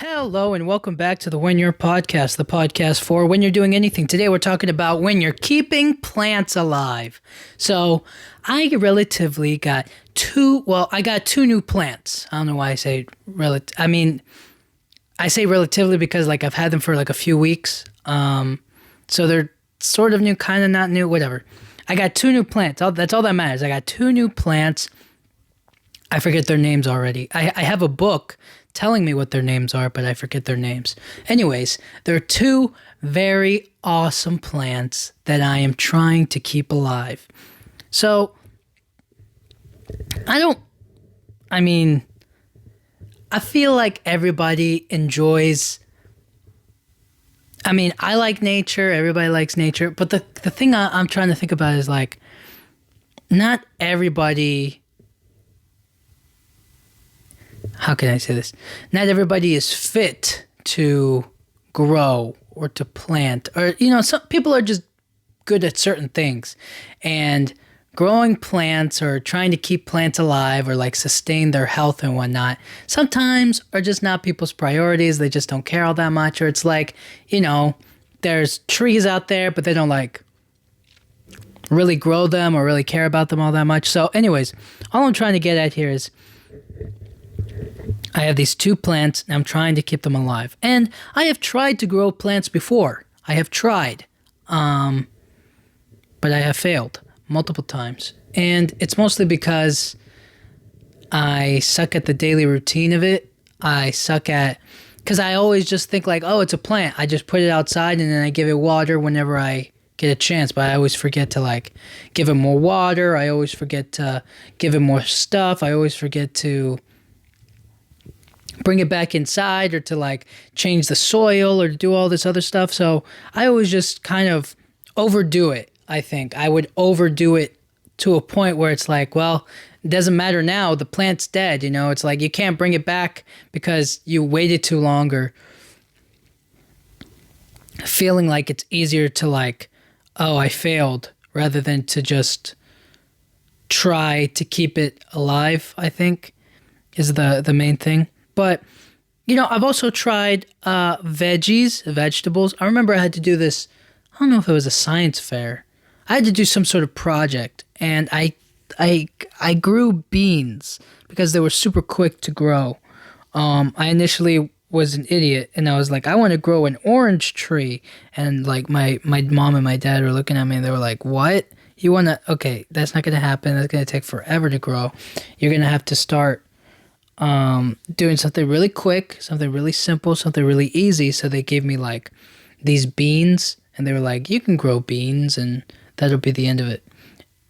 Hello and welcome back to the When You're podcast, the podcast for when you're doing anything. Today we're talking about when you're keeping plants alive. So I relatively got I got two new plants. I don't know why I say I say relatively because like I've had them for like a few weeks. So they're sort of new, kind of not new, whatever. I got two new plants. That's all that matters. I got two new plants. I forget their names already. I have a book telling me what their names are, but I forget their names. Anyways, there are two very awesome plants that I am trying to keep alive. So, I feel like everybody enjoys. I like nature, everybody likes nature, but the thing I'm trying to think about is like, not everybody. How can I say this? Not everybody is fit to grow or to plant, or some people are just good at certain things, and growing plants or trying to keep plants alive or like sustain their health and whatnot sometimes are just not people's priorities. They just don't care all that much, or it's like, there's trees out there, but they don't like really grow them or really care about them all that much. So anyways, all I'm trying to get at here is I have these two plants and I'm trying to keep them alive. And I have tried to grow plants before. I have tried. But I have failed multiple times. And it's mostly because I suck at the daily routine of it. Because I always just think like, oh, it's a plant. I just put it outside and then I give it water whenever I get a chance. But I always forget to like give it more water. I always forget to give it more stuff. I always forget to bring it back inside or to like change the soil or to do all this other stuff. So I always just kind of overdo it. I think I would overdo it to a point where it's like, well, it doesn't matter now. The plant's dead. It's like you can't bring it back because you waited too long, or feeling like it's easier to like, oh, I failed, rather than to just try to keep it alive, I think is the main thing. But, I've also tried vegetables. I remember I had to do this, I don't know if it was a science fair. I had to do some sort of project, and I grew beans because they were super quick to grow. I initially was an idiot, and I was like, I want to grow an orange tree. And like my mom and my dad were looking at me and they were like, what? You want to, okay, that's not going to happen. That's going to take forever to grow. You're going to have to start doing something really quick, something really simple, something really easy. So they gave me like these beans, and they were like, you can grow beans and that'll be the end of it.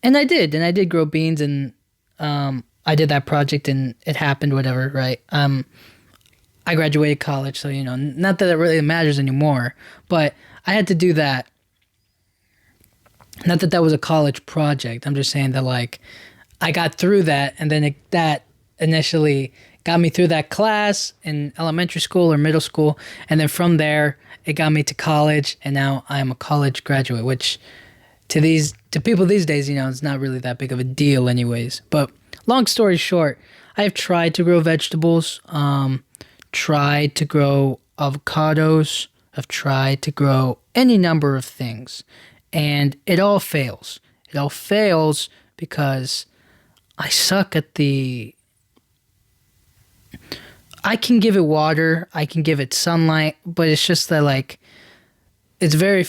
And I did grow beans, and I did that project and it happened, whatever, right? I graduated college, so not that it really matters anymore, but I had to do that. Not that that was a college project. I'm just saying that like I got through that, and then that initially got me through that class in elementary school or middle school, and then from there it got me to college, and now I'm a college graduate, which to people these days, it's not really that big of a deal anyways. But long story short, I've tried to grow vegetables, tried to grow avocados, I've tried to grow any number of things, and it all fails. It all fails because I suck at I can give it water, I can give it sunlight, but it's just that like it's very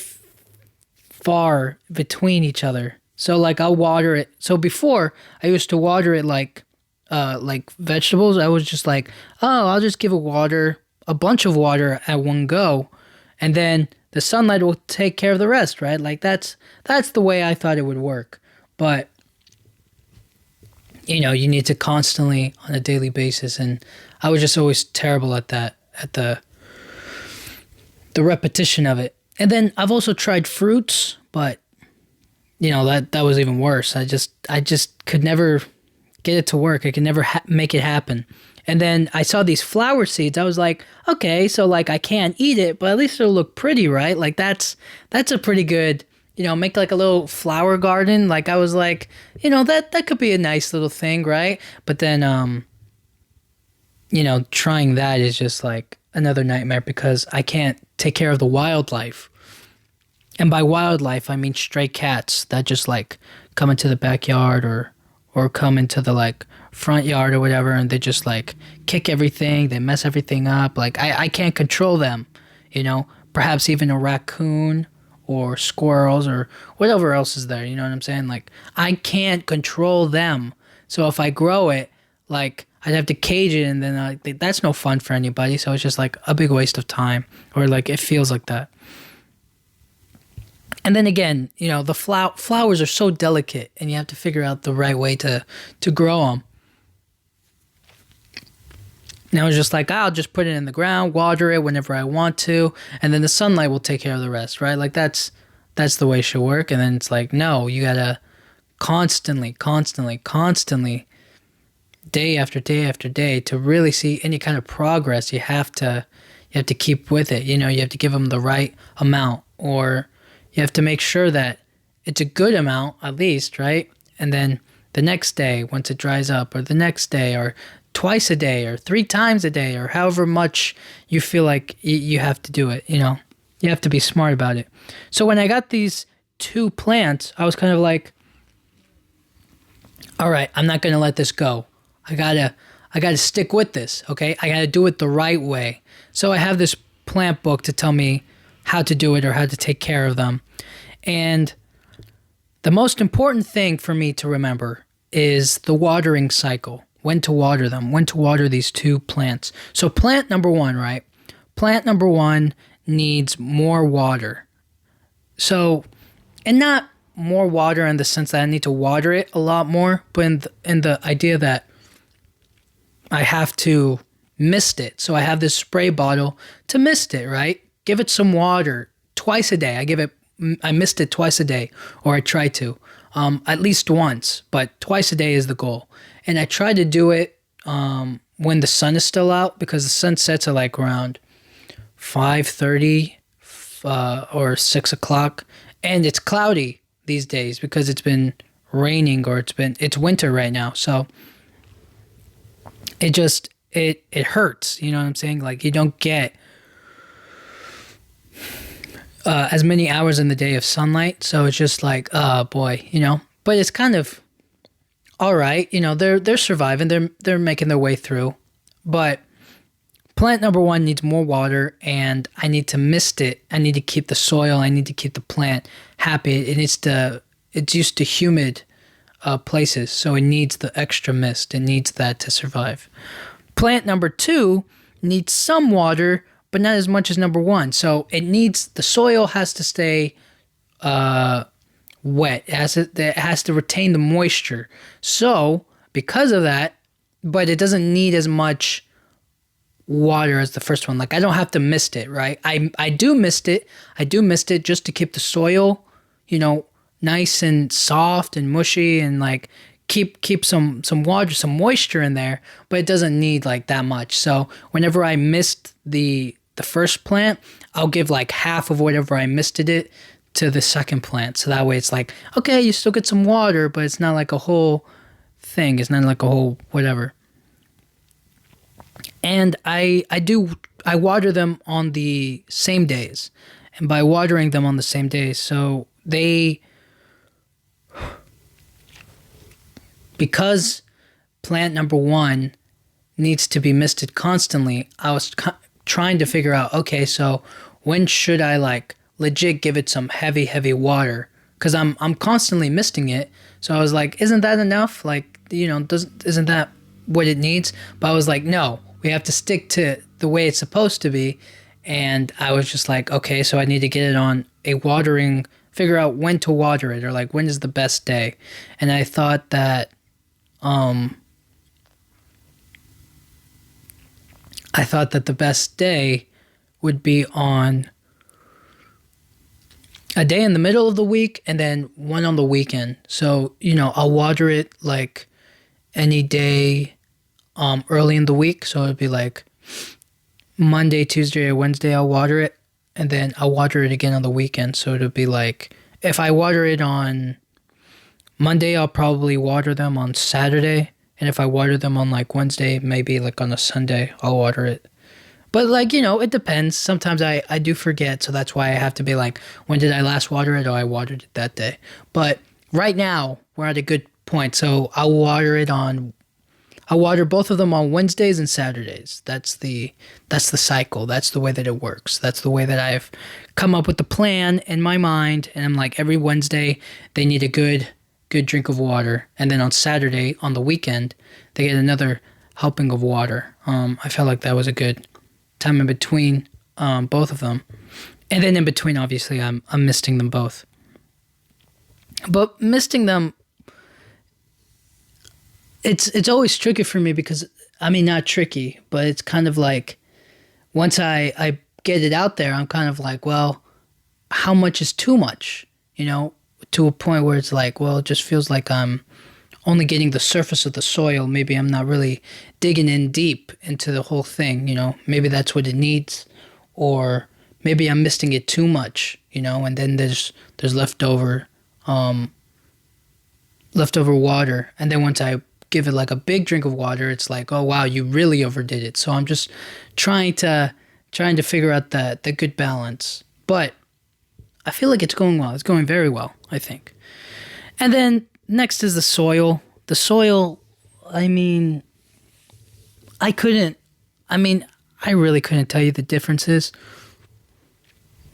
far between each other. So like I'll water it. So before I used to water it like vegetables. I was just like, oh, I'll just give it water, a bunch of water at one go, and then the sunlight will take care of the rest, right? Like that's the way I thought it would work. But you need to constantly on a daily basis, and I was just always terrible at that, at the repetition of it. And then I've also tried fruits, but that was even worse. I just could never get it to work. I could never make it happen. And then I saw these flower seeds. I was like, okay, so like I can't eat it, but at least it'll look pretty, right? Like that's a pretty good, make like a little flower garden. Like I was like, that could be a nice little thing, right? But then, trying that is just like, another nightmare because I can't take care of the wildlife. And by wildlife, I mean stray cats that just like come into the backyard or come into the like front yard or whatever, and they just like kick everything, they mess everything up. Like I can't control them, you know. Perhaps even a raccoon or squirrels or whatever else is there. You know what I'm saying? Like I can't control them. So if I grow it, like I'd have to cage it, and then that's no fun for anybody. So it's just like a big waste of time, or like it feels like that. And then again, you know, the flowers are so delicate, and you have to figure out the right way to grow them. Now it's just like, I'll just put it in the ground, water it whenever I want to, and then the sunlight will take care of the rest, right? Like that's the way it should work. And then it's like, no, you gotta constantly, day after day after day, to really see any kind of progress. You have to keep with it. You know, you have to give them the right amount, or you have to make sure that it's a good amount at least, right? And then the next day, once it dries up, or the next day, or twice a day, or 3 times a day, or however much you feel like you have to do it, you know? You have to be smart about it. So when I got these 2 plants, I was kind of like, all right, I'm not going to let this go. I gotta stick with this, okay? I gotta do it the right way. So I have this plant book to tell me how to do it or how to take care of them. And the most important thing for me to remember is the watering cycle. When to water them, when to water these 2 plants. So plant number 1, right? Plant number 1 needs more water. So, and not more water in the sense that I need to water it a lot more, but in the idea that I have to mist it. So I have this spray bottle to mist it, right? Give it some water twice a day. I mist it twice a day, or I try to, at least once, but twice a day is the goal. And I try to do it when the sun is still out, because the sun sets at like around 5:30 or 6 o'clock, and it's cloudy these days because it's been raining, or it's winter right now. So it hurts, you know what I'm saying? Like you don't get as many hours in the day of sunlight, so it's just like, oh boy, you know. But it's kind of all right, you know. They're surviving. They're making their way through. But plant number 1 needs more water, and I need to mist it. I need to keep the soil. I need to keep the plant happy. It's used to humid places, so it needs the extra mist. It needs that to survive. Plant number 2 needs some water, but not as much as number 1. So the soil has to stay wet. It has to retain the moisture. So because of that, but it doesn't need as much water as the first one. Like I don't have to mist it, right? I do mist it. I do mist it just to keep the soil, you know, nice and soft and mushy, and like keep some water, some moisture in there, but it doesn't need like that much. So whenever I mist the first plant, I'll give like half of whatever I misted it to the second plant. So that way it's like, okay, you still get some water, but it's not like a whole thing. It's not like a whole whatever. And I water them on the same days. And by watering them on the same days, so because plant number 1 needs to be misted constantly, I was trying to figure out, okay, so when should I like legit give it some heavy water? Because I'm constantly misting it. So I was like, isn't that enough? Like, you know, isn't that what it needs? But I was like, no, we have to stick to the way it's supposed to be. And I was just like, okay, so I need to get it on a watering, figure out when to water it, or like when is the best day. And I thought that the best day would be on a day in the middle of the week and then one on the weekend. So, you know, I'll water it like any day early in the week. So it'd be like Monday, Tuesday, or Wednesday I'll water it, and then I'll water it again on the weekend. So it'll be like, if I water it on Monday, I'll probably water them on Saturday. And if I water them on like Wednesday, maybe like on a Sunday, I'll water it. But like, it depends. Sometimes I do forget, so that's why I have to be like, when did I last water it? Oh, I watered it that day. But right now we're at a good point. So I'll water both of them on Wednesdays and Saturdays. That's the cycle. That's the way that it works. That's the way that I've come up with the plan in my mind. And I'm like, every Wednesday they need a good drink of water, and then on Saturday on the weekend they get another helping of water. I felt like that was a good time in between both of them, and then in between, obviously, I'm misting them both. But misting them, it's always tricky for me because, I mean, not tricky, but it's kind of like once I get it out there, I'm kind of like, well, how much is too much? To a point where it's like, well, it just feels like I'm only getting the surface of the soil. Maybe I'm not really digging in deep into the whole thing. Maybe that's what it needs, or maybe I'm misting it too much. And then there's leftover water, and then once I give it like a big drink of water, it's like, oh wow, you really overdid it. So I'm just trying to figure out the good balance, but I feel like it's going well. It's going very well, I think. And then next is the soil. The soil, I mean, I really couldn't tell you the differences.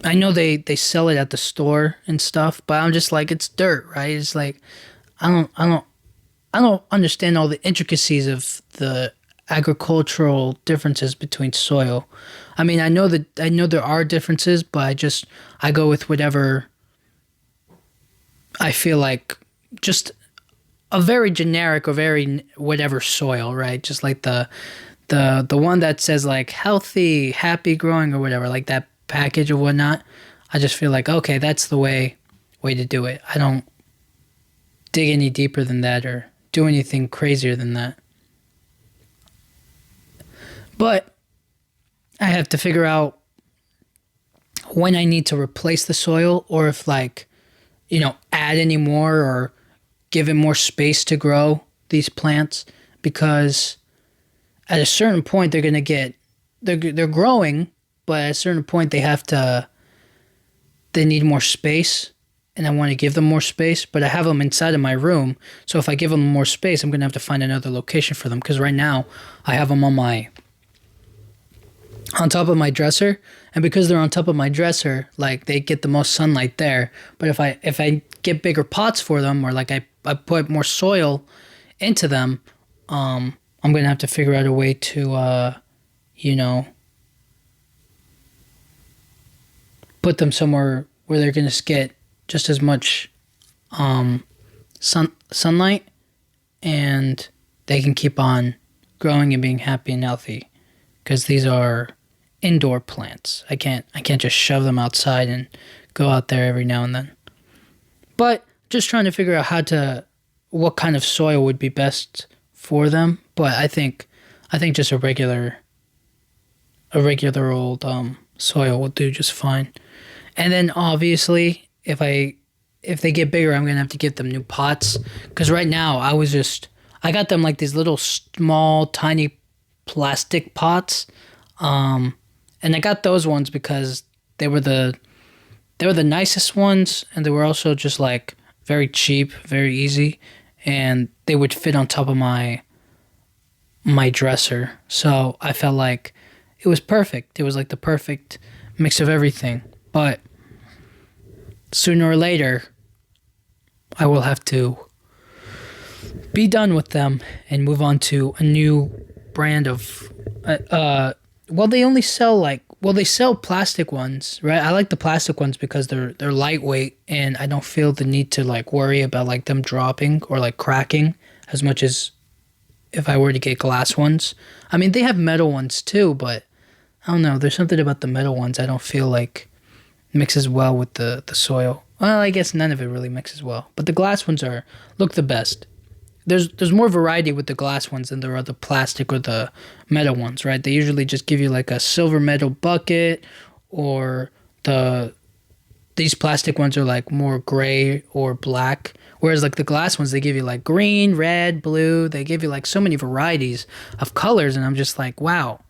I know they sell it at the store and stuff, but I'm just like, it's dirt, right? It's like, I don't understand all the intricacies of the agricultural differences between soil. I mean, I know there are differences, but I go with whatever I feel like, just a very generic or very whatever soil, right? Just like the one that says like healthy, happy growing or whatever, like that package or whatnot. I just feel like, okay, that's the way to do it. I don't dig any deeper than that or do anything crazier than that. But I have to figure out when I need to replace the soil, or if add any more or give it more space to grow these plants, because at a certain point they're growing, but at a certain point they need more space, and I want to give them more space, but I have them inside of my room. So if I give them more space, I'm going to have to find another location for them, because right now I have them on top of my dresser, and because they're on top of my dresser, like, they get the most sunlight there. But if I get bigger pots for them, or like I put more soil into them, I'm gonna have to figure out a way to put them somewhere where they're gonna get just as much sunlight, and they can keep on growing and being happy and healthy, because these are indoor plants. I can't just shove them outside and go out there every now and then. But just trying to figure out what kind of soil would be best for them. But I think just a regular old soil will do just fine. And then obviously if they get bigger, I'm gonna have to get them new pots, because right now I got them like these little small tiny plastic pots. And I got those ones because they were the nicest ones, and they were also just like very cheap, very easy, and they would fit on top of my dresser. So I felt like it was perfect. It was like the perfect mix of everything. But sooner or later, I will have to be done with them and move on to a new brand of they sell plastic ones, right? I like the plastic ones because they're lightweight, and I don't feel the need to like worry about like them dropping or like cracking as much as if I were to get glass ones. I mean, they have metal ones too, but I don't know, there's something about the metal ones I don't feel like mixes well with the soil. Well, I guess none of it really mixes well, but the glass ones look the best. There's more variety with the glass ones than there are the plastic or the metal ones, right? They usually just give you like a silver metal bucket, or these plastic ones are like more gray or black, whereas like the glass ones, they give you like green, red, blue. They give you like so many varieties of colors, and I'm just like, wow,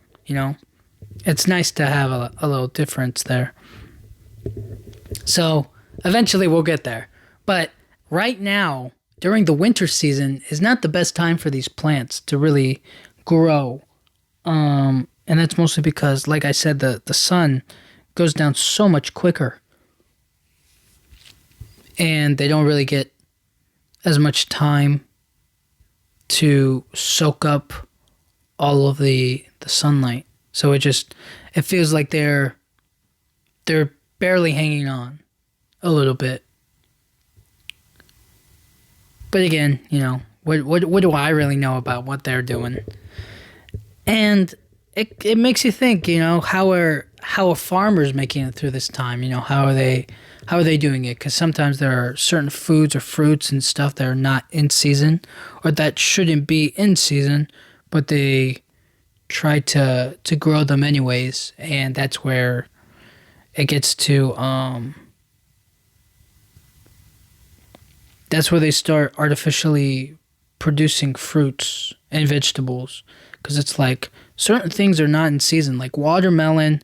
It's nice to have a little difference there. So eventually we'll get there. But right now, during the winter season, is not the best time for these plants to really grow. And that's mostly because, like I said, the sun goes down so much quicker. And they don't really get as much time to soak up all of the sunlight. So it feels like they're barely hanging on a little bit. But again, what do I really know about what they're doing? And it makes you think, how are farmers making it through this time? How are they doing it? Because sometimes there are certain foods or fruits and stuff that are not in season, or that shouldn't be in season, but they try to grow them anyways, and that's where it gets to that's where they start artificially producing fruits and vegetables, because it's like certain things are not in season, like watermelon.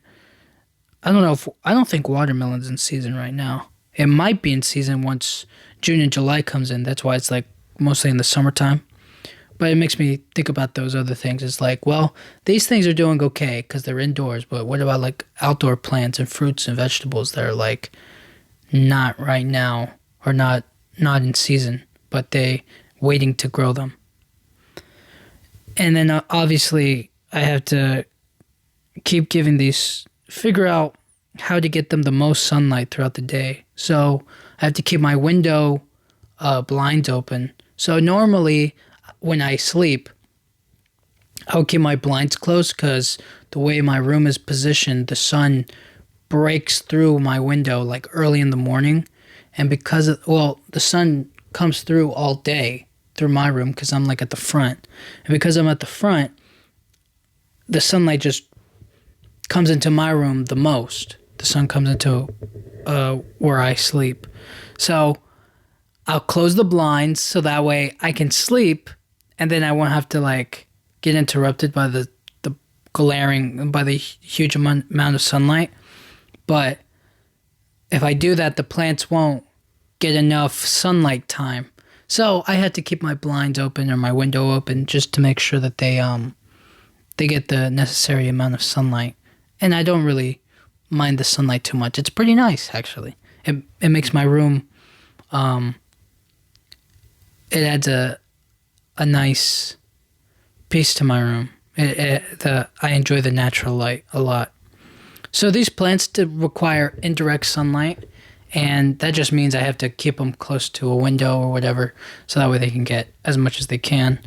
I don't think watermelon's in season right now. It might be in season once June and July comes in. That's why it's like mostly in the summertime. But it makes me think about those other things. It's like, well, these things are doing okay because they're indoors, but what about like outdoor plants and fruits and vegetables that are like not right now, or not in season, but they waiting to grow them? And then obviously I have to keep figure out how to get them the most sunlight throughout the day. So I have to keep my window blinds open. So normally when I sleep, I'll keep my blinds closed because the way my room is positioned, the sun breaks through my window like early in the morning. And the sun comes through all day through my room because I'm like at the front. And because I'm at the front, the sunlight just comes into my room the most. The sun comes into where I sleep. So I'll close the blinds so that way I can sleep, and then I won't have to like get interrupted by the huge amount of sunlight. But if I do that, the plants won't get enough sunlight time. So I had to keep my blinds open or my window open just to make sure that they get the necessary amount of sunlight. And I don't really mind the sunlight too much. It's pretty nice, actually. It makes my room, it adds a nice piece to my room. I enjoy the natural light a lot. So these plants require indirect sunlight, and that just means I have to keep them close to a window or whatever, so that way they can get as much as they can.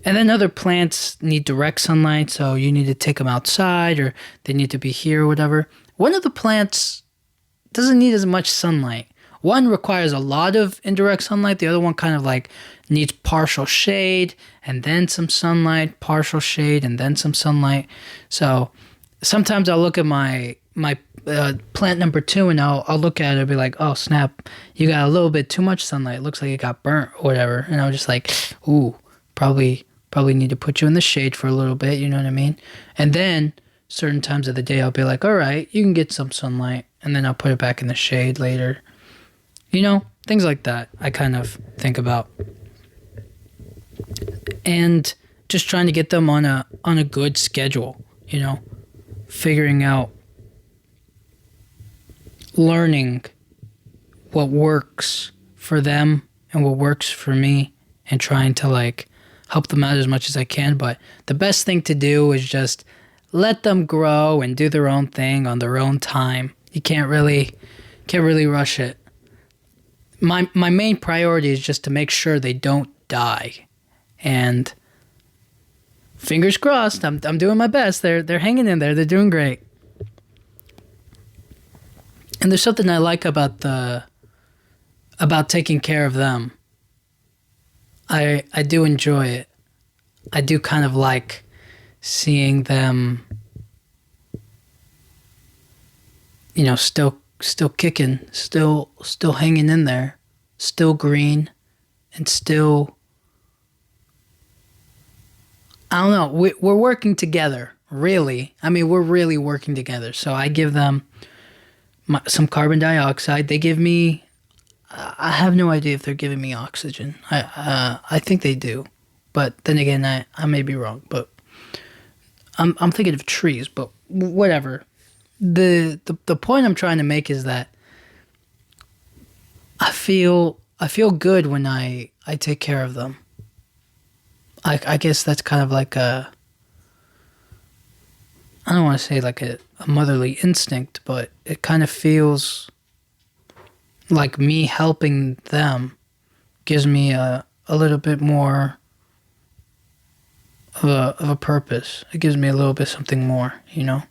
And then other plants need direct sunlight, so you need to take them outside, or they need to be here or whatever. One of the plants doesn't need as much sunlight. One requires a lot of indirect sunlight. The other one kind of like needs partial shade and then some sunlight, partial shade and then some sunlight. So sometimes I'll look at my plant number 2 and I'll look at it and be like, oh snap, you got a little bit too much sunlight. It looks like it got burnt or whatever. And I'm just like, ooh, probably need to put you in the shade for a little bit. You know what I mean? And then certain times of the day I'll be like, all right, you can get some sunlight, and then I'll put it back in the shade later. Things like that I kind of think about. And just trying to get them on a good schedule, figuring out, learning what works for them and what works for me, and trying to like help them out as much as I can. But the best thing to do is just let them grow and do their own thing on their own time. You can't really rush it. My main priority is just to make sure they don't die. And fingers crossed, I'm doing my best. They're hanging in there. They're doing great. And there's something I like about taking care of them. I do enjoy it. I do kind of like seeing them, still kicking, still hanging in there, still green, and still, I don't know, we're working together, really. I mean, we're really working together. So I give them some carbon dioxide. They give me. I have no idea if they're giving me oxygen. I think they do, but then again, I may be wrong. But I'm thinking of trees. But whatever. The point I'm trying to make is that I feel good when I take care of them. I guess that's kind of like I don't want to say like a motherly instinct, but it kind of feels like me helping them gives me a little bit more of a purpose. It gives me a little bit something more, you know?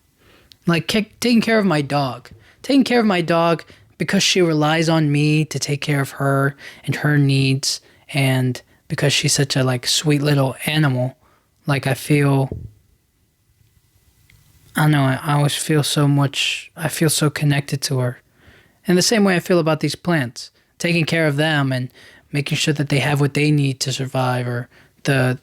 Like taking care of my dog. Taking care of my dog because she relies on me to take care of her and her needs, and because she's such a like sweet little animal. Like I don't know, I always feel I feel so connected to her. In the same way I feel about these plants. Taking care of them and making sure that they have what they need to survive, or the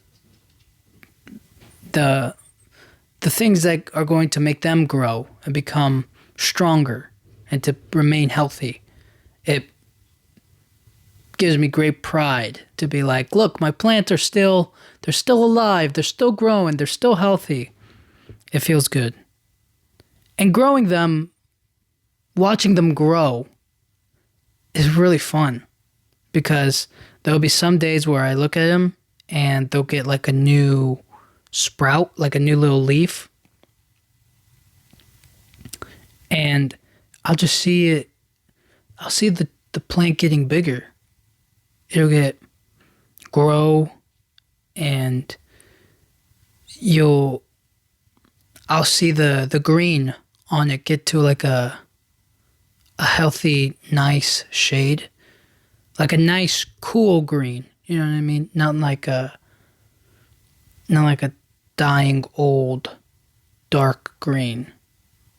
things that are going to make them grow and become stronger and to remain healthy. It gives me great pride to be like, look, my plants are they're still alive, they're still growing, they're still healthy. It feels good. And growing them, watching them grow is really fun, because there'll be some days where I look at them and they'll get like a new sprout, like a new little leaf, and I'll just see it. I'll see the plant getting bigger. It'll grow, and I'll see the green on it get to like a healthy, nice shade, like a nice, cool green. You know what I mean? Not like a dying old dark green,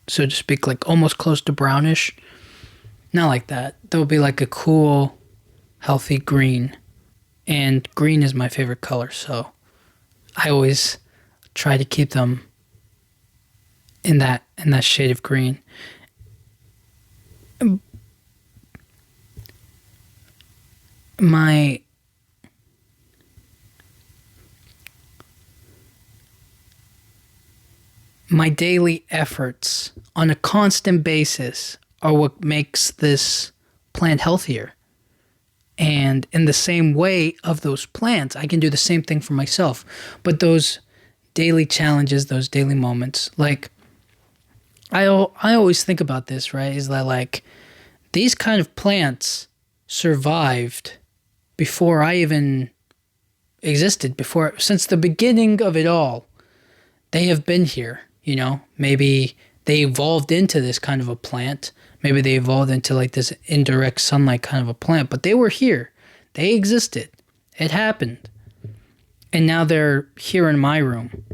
so to speak, like almost close to brownish. Not like that. There'll be like a cool, healthy green, and green is my favorite color, so I always try to keep them in that shade of green. My daily efforts on a constant basis are what makes this plant healthier. And in the same way of those plants, I can do the same thing for myself. But those daily challenges, those daily moments, like I always think about this, right? Is that like these kind of plants survived before I even existed, since the beginning of it all. They have been here, you know? Maybe they evolved into this kind of a plant. Maybe they evolved into like this indirect sunlight kind of a plant, but they were here. They existed. It happened. And now they're here in my room,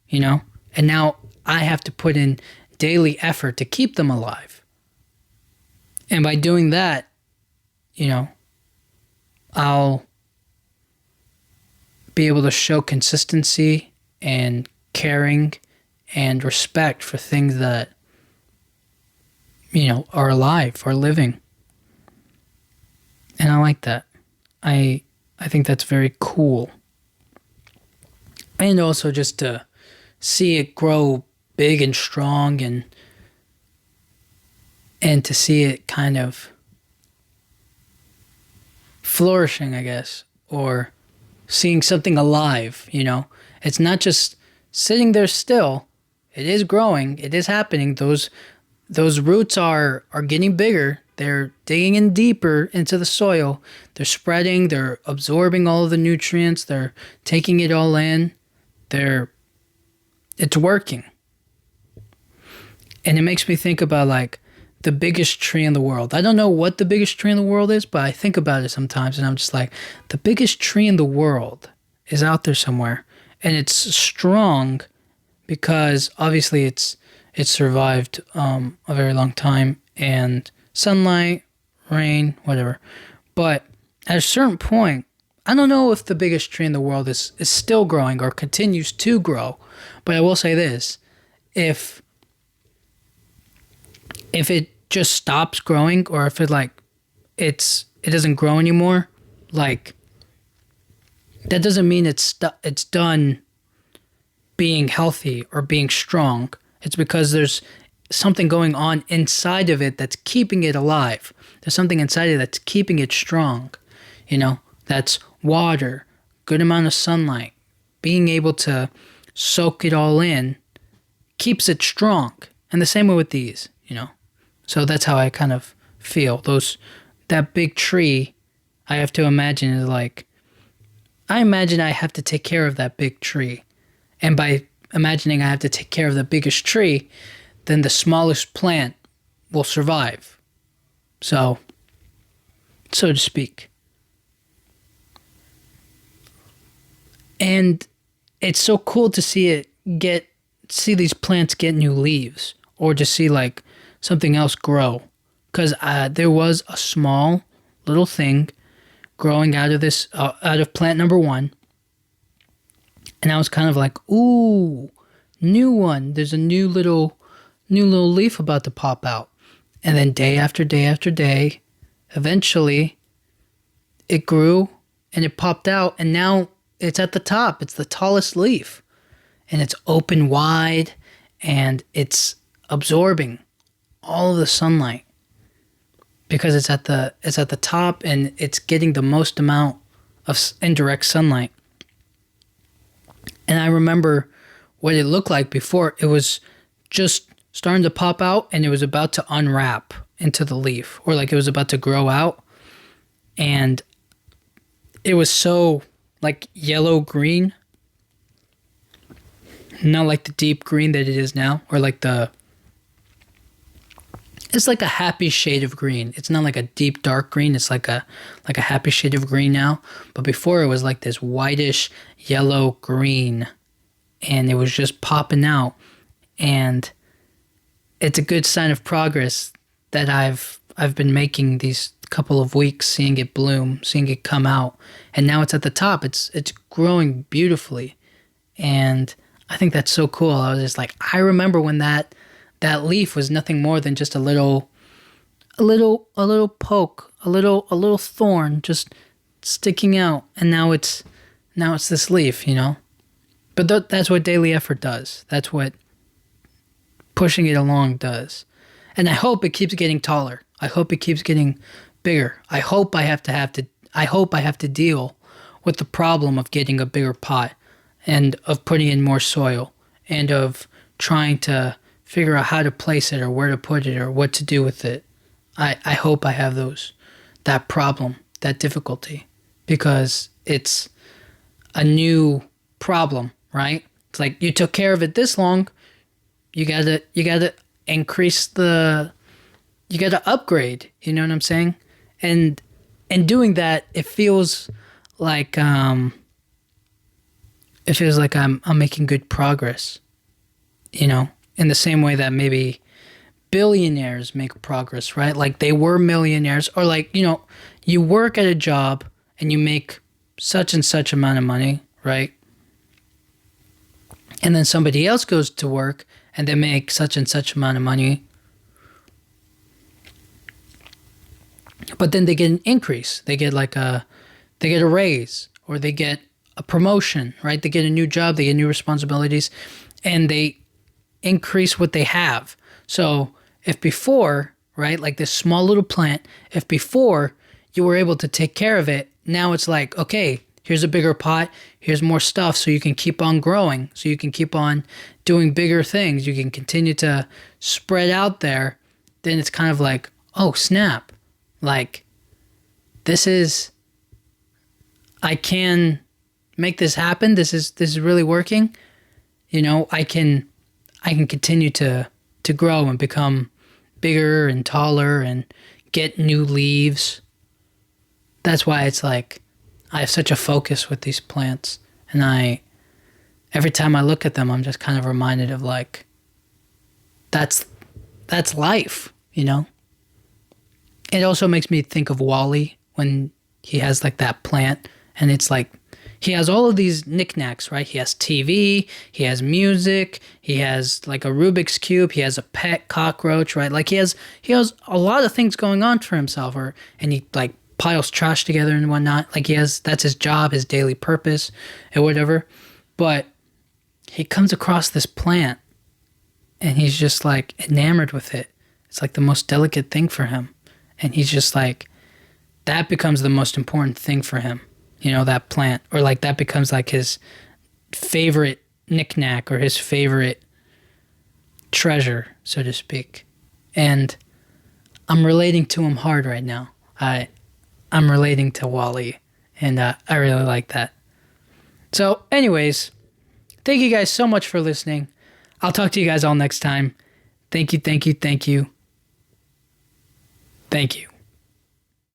you know? And now I have to put in daily effort to keep them alive. And by doing that, you know, I'll be able to show consistency and caring and respect for things that, you know, are alive, are living. And I like that. I think that's very cool. And also just to see it grow big and strong, and to see it kind of flourishing, I guess, or seeing something alive, you know. It's not just sitting there still. It is growing. It is happening. Those roots are getting bigger. They're digging in deeper into the soil. They're spreading. They're absorbing all of the nutrients. They're taking it all in. It's working. And it makes me think about like the biggest tree in the world. I don't know what the biggest tree in the world is, but I think about it sometimes, and I'm just like, the biggest tree in the world is out there somewhere, and it's strong because obviously it's survived a very long time, and sunlight, rain, whatever. But at a certain point, I don't know if the biggest tree in the world is still growing or continues to grow, but I will say this, if it just stops growing, or if it doesn't grow anymore, like that doesn't mean it's done being healthy or being strong. It's because there's something going on inside of it that's keeping it alive. There's something inside it that's keeping it strong. That's water, good amount of sunlight, being able to soak it all in keeps it strong. And the same way with these. So that's how I kind of feel. That big tree, I have to imagine is like, I imagine I have to take care of that big tree. And by imagining I have to take care of the biggest tree, then the smallest plant will survive. So to speak. And it's so cool to see these plants get new leaves, or to see like something else grow. Because there was a small little thing growing out of plant number 1. And I was kind of like, ooh, new one. There's a new little leaf about to pop out. And then day after day after day, eventually it grew and it popped out, and now it's at the top. It's the tallest leaf. And it's open wide, and it's absorbing all of the sunlight because it's at the top, and it's getting the most amount of indirect sunlight. And I remember what it looked like before. It was just starting to pop out, and it was about to unwrap into the leaf, or like it was about to grow out. And it was so like yellow green, not like the deep green that it is now, or like it's like a happy shade of green. It's not like a deep dark green. It's like a happy shade of green now. But before it was like this whitish yellow green, and it was just popping out. And it's a good sign of progress that I've been making these couple of weeks, seeing it bloom, seeing it come out, and now it's at the top. It's growing beautifully, and I think that's so cool. I was just like, I remember when that leaf was nothing more than just a little poke, a little thorn just sticking out, and now it's this leaf, But that's what daily effort does. That's what pushing it along does. And I hope it keeps getting taller. I hope it keeps getting bigger. I hope I have to deal with the problem of getting a bigger pot, and of putting in more soil, and of trying to figure out how to place it, or where to put it, or what to do with it. I hope I have that problem, that difficulty, because it's a new problem, right? It's like, you took care of it this long, you gotta increase you gotta upgrade, you know what I'm saying? And doing that, it feels like I'm making good progress, in the same way that maybe billionaires make progress, right? Like they were millionaires, or like, you work at a job and you make such and such amount of money, right? And then somebody else goes to work and they make such and such amount of money. But then they get an increase. They get a raise, or they get a promotion, right? They get a new job, they get new responsibilities, and they increase what they have. So if before, right, like this small little plant, if before you were able to take care of it, now it's like, okay, here's a bigger pot, here's more stuff, so you can keep on growing, so you can keep on doing bigger things, you can continue to spread out there. Then it's kind of like, oh snap, like I can make this happen. This is really working. I can continue to grow and become bigger and taller and get new leaves. That's why it's like I have such a focus with these plants, and every time I look at them, I'm just kind of reminded of like, that's life, It also makes me think of WALL-E when he has like that plant, and it's like he has all of these knickknacks, right? He has TV, he has music, he has like a Rubik's Cube, he has a pet cockroach, right? Like he has a lot of things going on for himself, and he like piles trash together and whatnot. Like that's his job, his daily purpose, and whatever. But he comes across this plant, and he's just like enamored with it. It's like the most delicate thing for him, and he's just like, that becomes the most important thing for him. You know, that plant, or like that becomes like his favorite knickknack or his favorite treasure, so to speak. And I'm relating to him hard right now. I'm relating to Wally, and I really like that. So anyways, thank you guys so much for listening. I'll talk to you guys all next time. Thank you, thank you, thank you. Thank you.